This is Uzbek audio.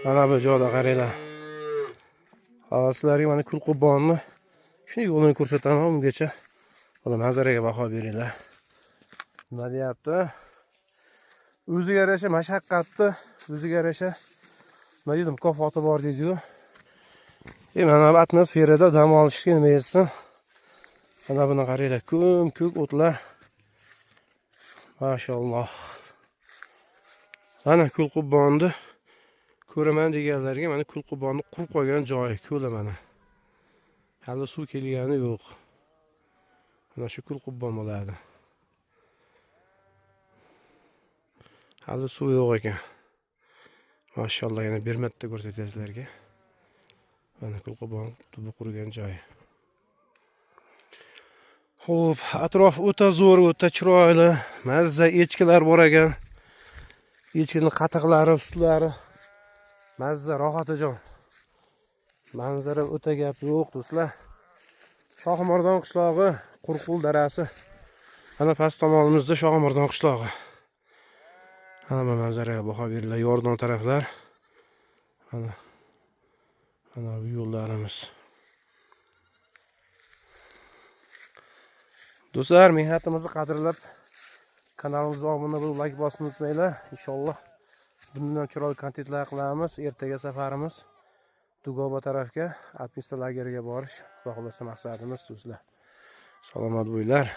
Mana bu joyda qaranglar. Sizlarga mana Kulqubonni shuni yo'lini ko'rsataman ungacha. Mana manzaraga baho beringlar. Nima deyapti? O'ziga yarasha mashaqqatni, o'ziga yarasha nima dedim, mukofoti bor deydi-ku. Mana bu atmosferada dam olishga nima etsin? Mana buni qaranglar, ko'k o'tlar. Mashalloh. Mana Kulqubonni ko'raman deganlarga mana Kulqubonni qurib qo'ygan joyi, ko'li mana. Hali suv kelgani yo'q. Mana shu Kulqubon bo'ladi. Hali suv yo'q ekan. Mashalloh, yana bir marta ko'rsatay sizlarga. Mana Kulqubon tubi qurgan joyi. Xo'p, atrof o'ta zo'r, o'ta chiroyli. Mazza echkilar bor ekan. Echkining qatiqlari, sutlari mazza, rohatijon. Manzara o'ta gap yo'q, do'stlar. Shohimardon qishlog'i, Qurqul darasi. Mana past tomonimizda Shohimardon qishlog'i. Mana bu manzaraga baho beringlar, Yordon taraflar. Mana bu yo'llarimiz. Do'stlar, mehnatimizni qadrlab kanalimizga obuna bo'lib, like bosishni unutmanglar. Inshaalloh bundan chiroyli kontentlar qilamiz. Ertaga safarimiz Dugoba tarafga, alpinistlar lageriga borish, xudo xolasa maqsadimiz, do'stlar. Salomat bo'linglar.